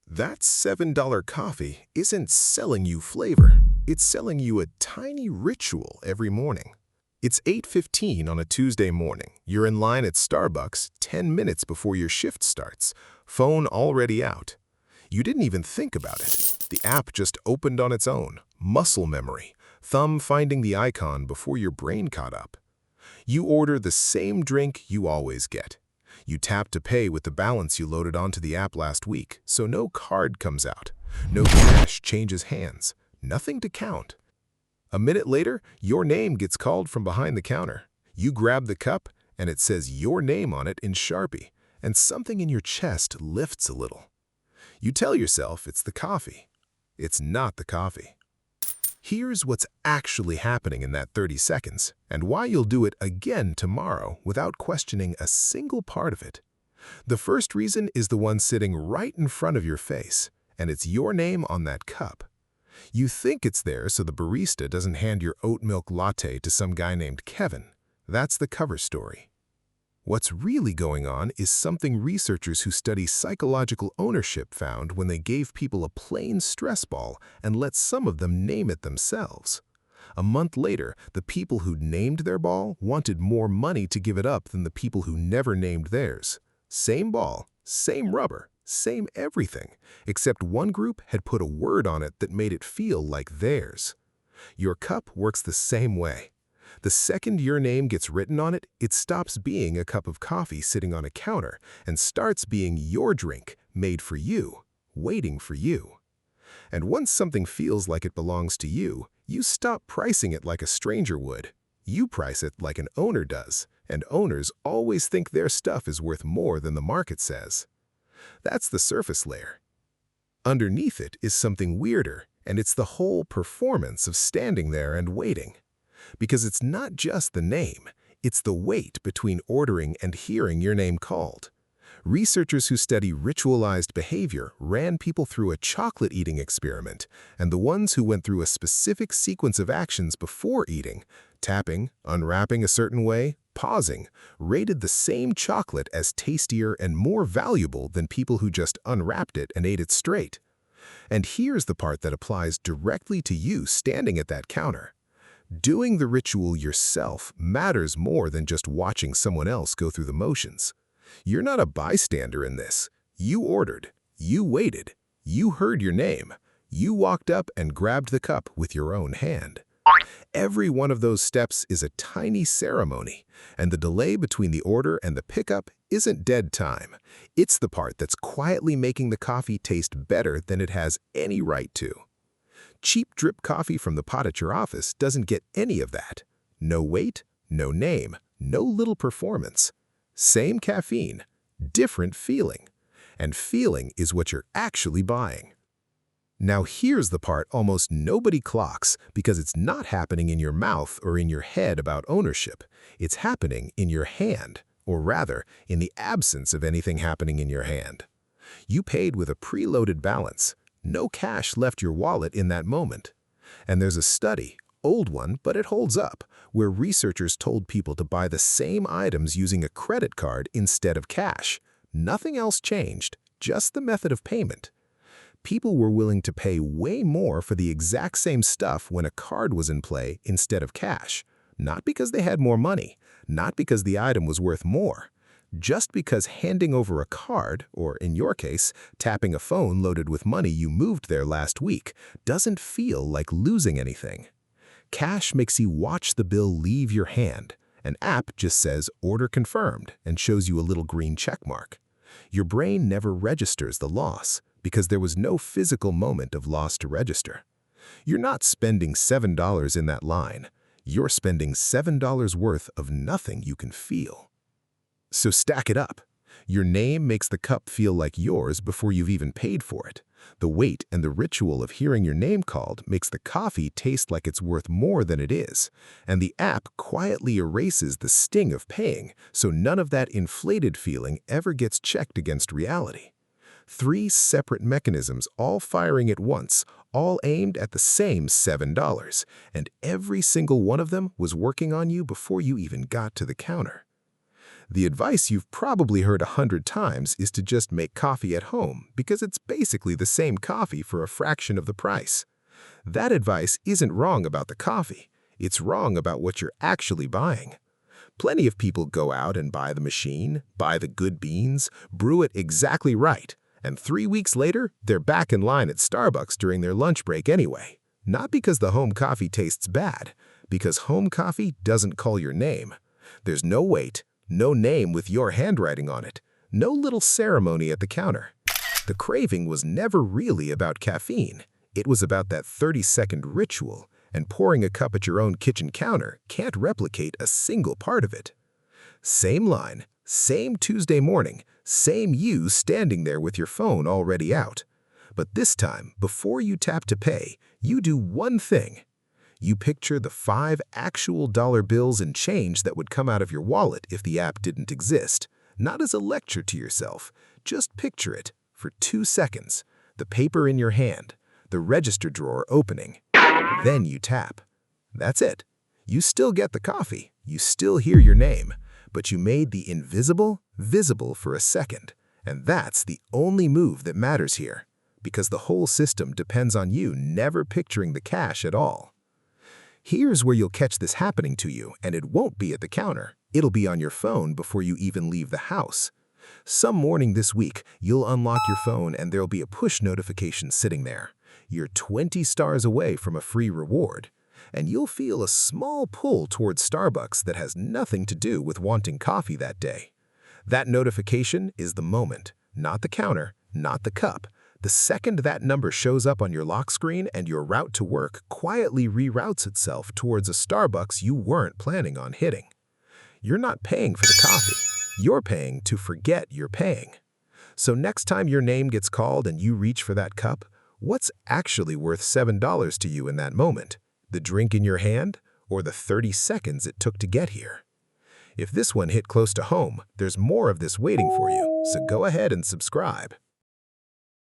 That $7 coffee isn't selling you flavor. It's selling you a tiny ritual every morning. It's 8:15 on a Tuesday morning. You're in line at Starbucks 10 minutes before your shift starts, phone already out. You didn't even think about it. The app just opened on its own, muscle memory, thumb finding the icon before your brain caught up. You order the same drink you always get. You tap to pay with the balance you loaded onto the app last week, so no card comes out. No cash changes hands. Nothing to count. A minute later, your name gets called from behind the counter. You grab the cup, and it says your name on it in Sharpie, and something in your chest lifts a little. You tell yourself it's the coffee. It's not the coffee. Here's what's actually happening in that 30 seconds, and why you'll do it again tomorrow without questioning a single part of it. The first reason is the one sitting right in front of your face, and it's your name on that cup. You think it's there so the barista doesn't hand your oat milk latte to some guy named Kevin. That's the cover story. What's really going on is something researchers who study psychological ownership found when they gave people a plain stress ball and let some of them name it themselves. A month later, the people who'd named their ball wanted more money to give it up than the people who never named theirs. Same ball, same rubber, same everything, except one group had put a word on it that made it feel like theirs. Your cup works the same way. The second your name gets written on it, it stops being a cup of coffee sitting on a counter and starts being your drink, made for you, waiting for you. And once something feels like it belongs to you, you stop pricing it like a stranger would. You price it like an owner does, and owners always think their stuff is worth more than the market says. That's the surface layer. Underneath it is something weirder, and it's the whole performance of standing there and waiting. Because it's not just the name, it's the wait between ordering and hearing your name called. Researchers who study ritualized behavior ran people through a chocolate eating experiment, and the ones who went through a specific sequence of actions before eating, tapping, unwrapping a certain way, pausing, rated the same chocolate as tastier and more valuable than people who just unwrapped it and ate it straight. And here's the part that applies directly to you standing at that counter. Doing the ritual yourself matters more than just watching someone else go through the motions. You're not a bystander in this. You ordered, you waited, you heard your name, you walked up and grabbed the cup with your own hand. Every one of those steps is a tiny ceremony, and the delay between the order and the pickup isn't dead time. It's the part that's quietly making the coffee taste better than it has any right to. Cheap drip coffee from the pot at your office doesn't get any of that. No wait, no name, no little performance. Same caffeine, different feeling. And feeling is what you're actually buying. Now here's the part almost nobody clocks because it's not happening in your mouth or in your head about ownership. It's happening in your hand, or rather, in the absence of anything happening in your hand. You paid with a preloaded balance. No cash left your wallet in that moment. And there's a study, old one, but it holds up, where researchers told people to buy the same items using a credit card instead of cash. Nothing else changed, just the method of payment. People were willing to pay way more for the exact same stuff when a card was in play instead of cash. Not because they had more money, not because the item was worth more. Just because handing over a card, or in your case, tapping a phone loaded with money you moved there last week, doesn't feel like losing anything. Cash makes you watch the bill leave your hand. An app just says order confirmed and shows you a little green check mark. Your brain never registers the loss because there was no physical moment of loss to register. You're not spending $7 in that line. You're spending $7 worth of nothing you can feel. So stack it up. Your name makes the cup feel like yours before you've even paid for it. The wait and the ritual of hearing your name called makes the coffee taste like it's worth more than it is. And the app quietly erases the sting of paying, so none of that inflated feeling ever gets checked against reality. 3 separate mechanisms all firing at once, all aimed at the same $7. And every single one of them was working on you before you even got to the counter. The advice you've probably heard 100 times is to just make coffee at home because it's basically the same coffee for a fraction of the price. That advice isn't wrong about the coffee. It's wrong about what you're actually buying. Plenty of people go out and buy the machine, buy the good beans, brew it exactly right, and 3 weeks later, they're back in line at Starbucks during their lunch break anyway. Not because the home coffee tastes bad, because home coffee doesn't call your name. There's no wait, no name with your handwriting on it, no little ceremony at the counter. The craving was never really about caffeine. It was about that 30-second ritual, and pouring a cup at your own kitchen counter can't replicate a single part of it. Same line, same Tuesday morning, same you standing there with your phone already out. But this time, before you tap to pay, you do one thing. You picture the 5 actual dollar bills and change that would come out of your wallet if the app didn't exist. Not as a lecture to yourself, just picture it for 2 seconds, the paper in your hand, the register drawer opening. Then you tap. That's it. You still get the coffee, you still hear your name, but you made the invisible visible for a second. And that's the only move that matters here, because the whole system depends on you never picturing the cash at all. Here's where you'll catch this happening to you, and it won't be at the counter. It'll be on your phone before you even leave the house. Some morning this week, you'll unlock your phone and there'll be a push notification sitting there. You're 20 stars away from a free reward, and you'll feel a small pull towards Starbucks that has nothing to do with wanting coffee that day. That notification is the moment, not the counter, not the cup. The second that number shows up on your lock screen and your route to work quietly reroutes itself towards a Starbucks you weren't planning on hitting. You're not paying for the coffee. You're paying to forget you're paying. So next time your name gets called and you reach for that cup, what's actually worth $7 to you in that moment? The drink in your hand or the 30 seconds it took to get here? If this one hit close to home, there's more of this waiting for you, so go ahead and subscribe.